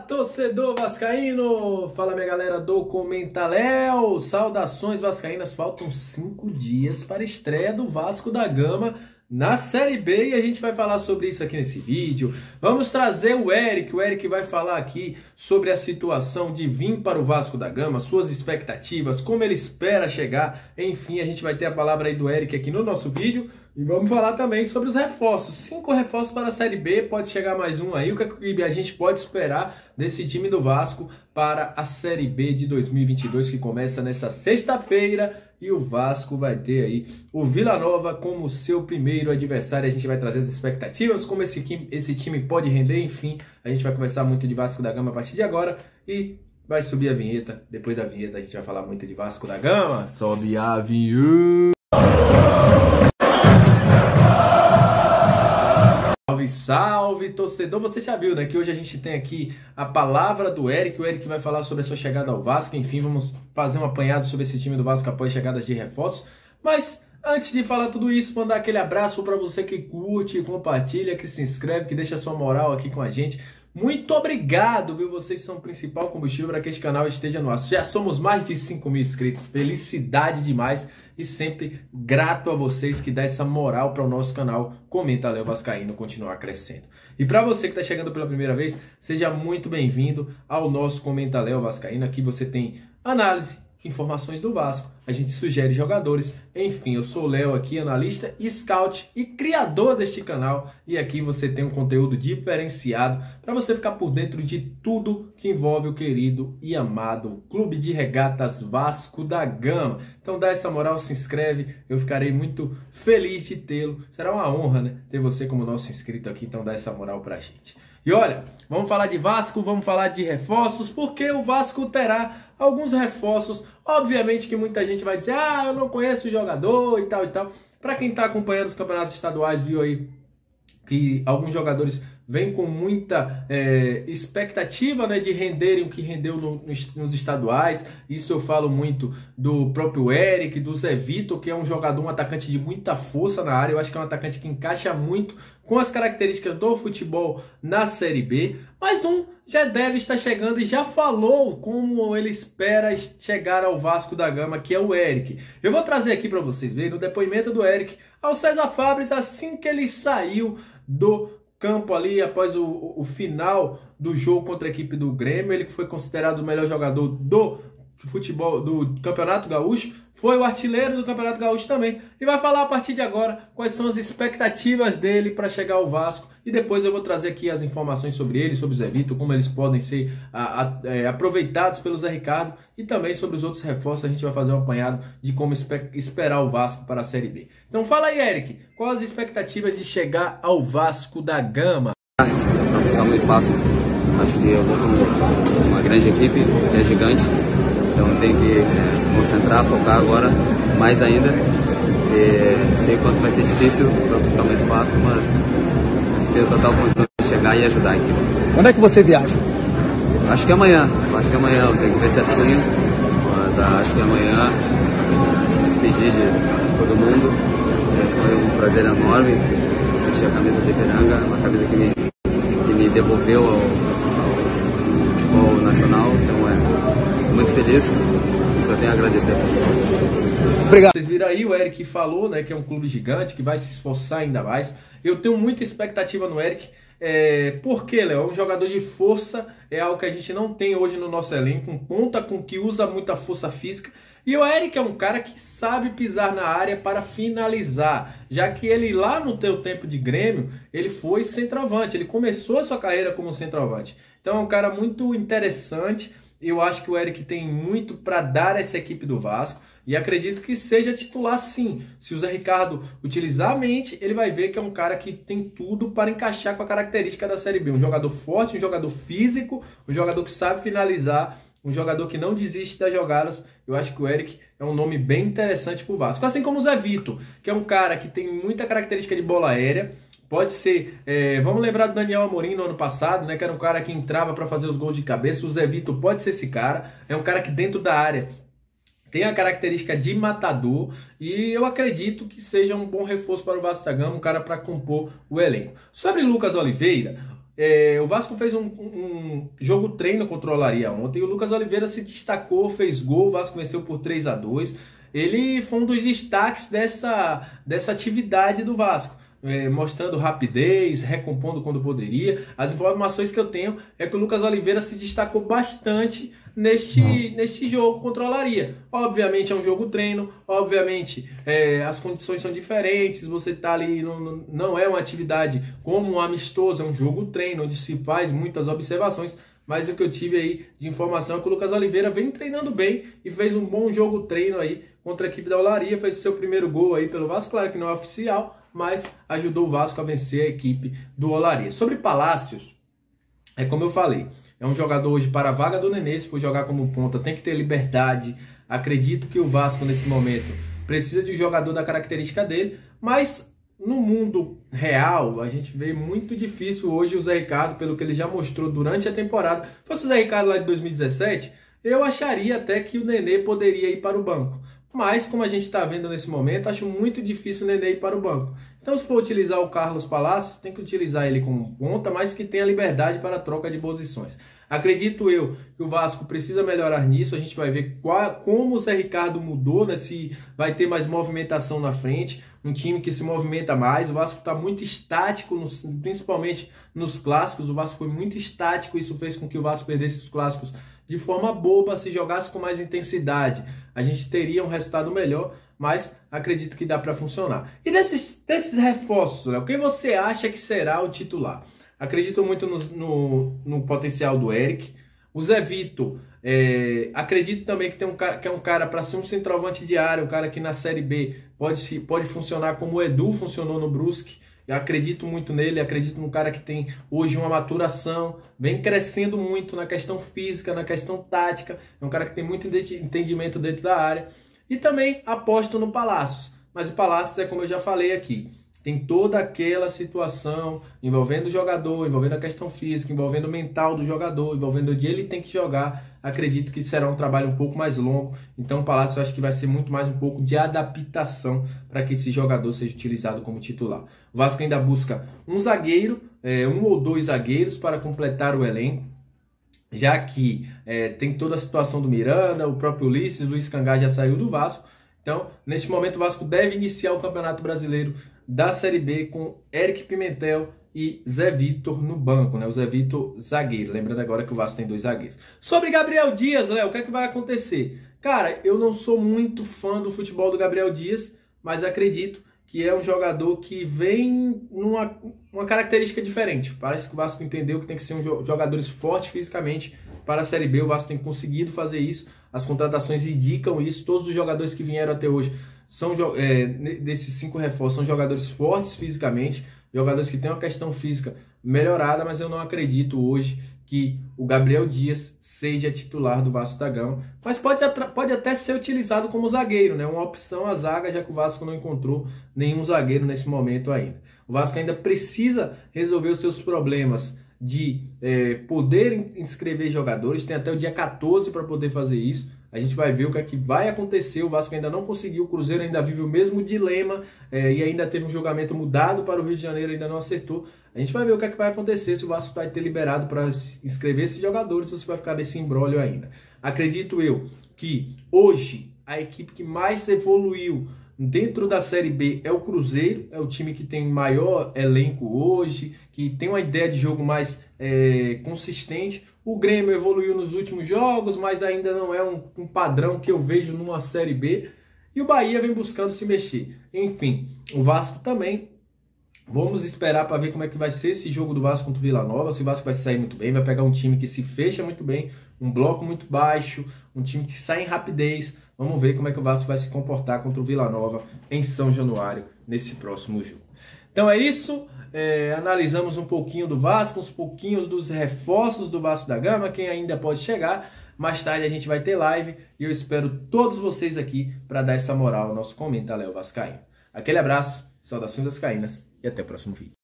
Torcedor vascaíno! Fala, minha galera do Comenta Léo! Saudações vascaínas! Faltam 5 dias para a estreia do Vasco da Gama na Série B e a gente vai falar sobre isso aqui nesse vídeo. Vamos trazer o Eric vai falar aqui sobre a situação de vir para o Vasco da Gama, suas expectativas, como ele espera chegar, enfim, a gente vai ter a palavra aí do Eric aqui no nosso vídeo. E vamos falar também sobre os reforços. 5 reforços para a Série B, pode chegar mais um aí. O que a gente pode esperar desse time do Vasco para a Série B de 2022, que começa nessa sexta-feira. E o Vasco vai ter aí o Vila Nova como seu primeiro adversário. A gente vai trazer as expectativas, como esse time pode render. Enfim, a gente vai conversar muito de Vasco da Gama a partir de agora. E vai subir a vinheta. Depois da vinheta a gente vai falar muito de Vasco da Gama. Sobe a vinheta. Salve, salve, torcedor! Você já viu, né, que hoje a gente tem aqui a palavra do Eric. O Eric vai falar sobre a sua chegada ao Vasco. Enfim, vamos fazer um apanhado sobre esse time do Vasco após chegadas de reforços. Mas antes de falar tudo isso, mandar aquele abraço para você que curte, compartilha, que se inscreve, que deixa sua moral aqui com a gente. Muito obrigado, viu? Vocês são o principal combustível para que este canal esteja no ar. Já somos mais de 5 mil inscritos. Felicidade demais. E sempre grato a vocês que dão essa moral para o nosso canal Comenta Léo Vascaíno continuar crescendo. E para você que está chegando pela primeira vez, seja muito bem-vindo ao nosso Comenta Léo Vascaíno. Aqui você tem análise, informações do Vasco, a gente sugere jogadores, enfim, eu sou o Léo aqui, analista, scout e criador deste canal, e aqui você tem um conteúdo diferenciado para você ficar por dentro de tudo que envolve o querido e amado Clube de Regatas Vasco da Gama. Então dá essa moral, se inscreve, eu ficarei muito feliz de tê-lo, será uma honra, né, ter você como nosso inscrito aqui, então dá essa moral pra gente. E olha, vamos falar de Vasco, vamos falar de reforços, porque o Vasco terá alguns reforços. Obviamente que muita gente vai dizer, eu não conheço o jogador e tal e tal. Para quem está acompanhando os campeonatos estaduais, viu aí que alguns jogadores vêm com muita expectativa, né, de renderem o que rendeu nos estaduais. Isso eu falo muito do próprio Eric, do Zé Vitor, que é um jogador, um atacante de muita força na área. Eu acho que é um atacante que encaixa muito com as características do futebol na Série B. Mas um já deve estar chegando e já falou como ele espera chegar ao Vasco da Gama, que é o Eric. Eu vou trazer aqui para vocês verem o depoimento do Eric ao César Fabris assim que ele saiu do campo ali após o final do jogo contra a equipe do Grêmio. Ele que foi considerado o melhor jogador do futebol do Campeonato Gaúcho, foi o artilheiro do Campeonato Gaúcho também, e vai falar a partir de agora quais são as expectativas dele para chegar ao Vasco, e depois eu vou trazer aqui as informações sobre ele, sobre o Zé Vitor, como eles podem ser aproveitados pelo Zé Ricardo, e também sobre os outros reforços. A gente vai fazer um apanhado de como esperar o Vasco para a Série B. Então fala aí, Eric, quais as expectativas de chegar ao Vasco da Gama? Para buscar um espaço, acho que eu vou com uma grande equipe, é gigante. Então tem que concentrar, focar agora mais ainda. Sei o quanto vai ser difícil para buscar um espaço, mas tenho total condição de chegar e ajudar a equipe. Quando é que você viaja? Acho que amanhã. Eu tenho que ver certinho, mas acho que amanhã se despedir de todo mundo. Foi um prazer enorme vestir a camisa do Ipiranga, uma camisa que me devolveu ao futebol nacional. Então muito feliz e só tenho a agradecer a todos. Obrigado. Vocês viram aí, o Eric falou, né, que é um clube gigante, que vai se esforçar ainda mais. Eu tenho muita expectativa no Eric, porque, Léo, é um jogador de força, é algo que a gente não tem hoje no nosso elenco, um ponta que usa muita força física. E o Eric é um cara que sabe pisar na área para finalizar, já que ele lá no teu tempo de Grêmio, ele foi centroavante, ele começou a sua carreira como centroavante. Então é um cara muito interessante. Eu acho que o Eric tem muito para dar a essa equipe do Vasco e acredito que seja titular sim. Se o Zé Ricardo utilizar a mente, ele vai ver que é um cara que tem tudo para encaixar com a característica da Série B. Um jogador forte, um jogador físico, um jogador que sabe finalizar, um jogador que não desiste das jogadas. Eu acho que o Eric é um nome bem interessante para o Vasco. Assim como o Zé Vitor, que é um cara que tem muita característica de bola aérea. Pode ser, vamos lembrar do Daniel Amorim no ano passado, né, que era um cara que entrava para fazer os gols de cabeça. O Zé Vitor pode ser esse cara, é um cara que dentro da área tem a característica de matador e eu acredito que seja um bom reforço para o Vasco da Gama, um cara para compor o elenco. Sobre Lucas Oliveira, o Vasco fez um jogo treino contra o Olaria ontem, e o Lucas Oliveira se destacou, fez gol, o Vasco venceu por 3-2. Ele foi um dos destaques dessa atividade do Vasco, mostrando rapidez, recompondo quando poderia. As informações que eu tenho é que o Lucas Oliveira se destacou bastante neste jogo contra o Olaria. Obviamente é um jogo treino, obviamente as condições são diferentes, você tá ali, não é uma atividade como um amistoso, é um jogo treino, onde se faz muitas observações, mas o que eu tive aí de informação é que o Lucas Oliveira vem treinando bem e fez um bom jogo treino aí contra a equipe da Olaria, fez o seu primeiro gol aí pelo Vasco, claro que não é oficial, mas ajudou o Vasco a vencer a equipe do Olaria. Sobre Palácios, como eu falei, é um jogador hoje para a vaga do Nenê, se for jogar como ponta, tem que ter liberdade. Acredito que o Vasco, nesse momento, precisa de um jogador da característica dele, mas no mundo real, a gente vê muito difícil hoje o Zé Ricardo, pelo que ele já mostrou durante a temporada. Se fosse o Zé Ricardo lá de 2017, eu acharia até que o Nenê poderia ir para o banco. Mas, como a gente está vendo nesse momento, acho muito difícil o Nenê ir para o banco. Então, se for utilizar o Carlos Palácios, tem que utilizar ele como ponta, mas que tenha liberdade para a troca de posições. Acredito eu que o Vasco precisa melhorar nisso. A gente vai ver como o Zé Ricardo mudou, né? Se vai ter mais movimentação na frente, um time que se movimenta mais. O Vasco está muito estático, principalmente nos clássicos. O Vasco foi muito estático, isso fez com que o Vasco perdesse os clássicos de forma boba. Se jogasse com mais intensidade, a gente teria um resultado melhor, mas acredito que dá para funcionar. E desses reforços, Léo, quem você acha que será o titular? Acredito muito no potencial do Eric. O Zé Vitor, acredito também que é um cara para ser um centroavante de área, um cara que na Série B pode funcionar como o Edu funcionou no Brusque. Eu acredito muito nele, acredito num cara que tem hoje uma maturação, vem crescendo muito na questão física, na questão tática. É um cara que tem muito entendimento dentro da área. E também aposto no Palácios. Mas o Palácios é como eu já falei aqui. Tem toda aquela situação envolvendo o jogador, envolvendo a questão física, envolvendo o mental do jogador, envolvendo onde ele tem que jogar. Acredito que será um trabalho um pouco mais longo. Então o Palácio eu acho que vai ser muito mais um pouco de adaptação para que esse jogador seja utilizado como titular. O Vasco ainda busca um zagueiro, um ou dois zagueiros para completar o elenco, já que tem toda a situação do Miranda, o próprio Luiz Cangá já saiu do Vasco. Então, neste momento, o Vasco deve iniciar o Campeonato Brasileiro da Série B com Eric Pimentel e Zé Vitor no banco, né? O Zé Vitor zagueiro. Lembrando agora que o Vasco tem dois zagueiros. Sobre Gabriel Dias, Léo, o que é que vai acontecer? Cara, eu não sou muito fã do futebol do Gabriel Dias, mas acredito que é um jogador que vem numa característica diferente. Parece que o Vasco entendeu que tem que ser um jogador forte fisicamente para a Série B. O Vasco tem conseguido fazer isso. As contratações indicam isso. Todos os jogadores que vieram até hoje desses 5 reforços são jogadores fortes fisicamente, jogadores que têm uma questão física melhorada, mas eu não acredito hoje que o Gabriel Dias seja titular do Vasco da Gama, mas pode até ser utilizado como zagueiro, né? Uma opção à zaga, já que o Vasco não encontrou nenhum zagueiro nesse momento ainda. O Vasco ainda precisa resolver os seus problemas de poder inscrever jogadores, tem até o dia 14 para poder fazer isso. A gente vai ver o que é que vai acontecer. O Vasco ainda não conseguiu, o Cruzeiro ainda vive o mesmo dilema e ainda teve um julgamento mudado para o Rio de Janeiro, ainda não acertou. A gente vai ver o que é que vai acontecer, se o Vasco vai ter liberado para inscrever esses jogadores ou se vai ficar nesse imbróglio ainda. Acredito eu que hoje a equipe que mais evoluiu dentro da Série B é o Cruzeiro, é o time que tem maior elenco hoje, que tem uma ideia de jogo mais consistente. O Grêmio evoluiu nos últimos jogos, mas ainda não é um padrão que eu vejo numa Série B. E o Bahia vem buscando se mexer. Enfim, o Vasco também. Vamos esperar para ver como é que vai ser esse jogo do Vasco contra o Vila Nova. Se o Vasco vai sair muito bem, vai pegar um time que se fecha muito bem, um bloco muito baixo, um time que sai em rapidez. Vamos ver como é que o Vasco vai se comportar contra o Vila Nova em São Januário, nesse próximo jogo. Então é isso, analisamos um pouquinho do Vasco, uns pouquinhos dos reforços do Vasco da Gama, quem ainda pode chegar. Mais tarde a gente vai ter live e eu espero todos vocês aqui para dar essa moral ao nosso Comenta Léo Vascaíno. Aquele abraço, saudações vascaínas e até o próximo vídeo.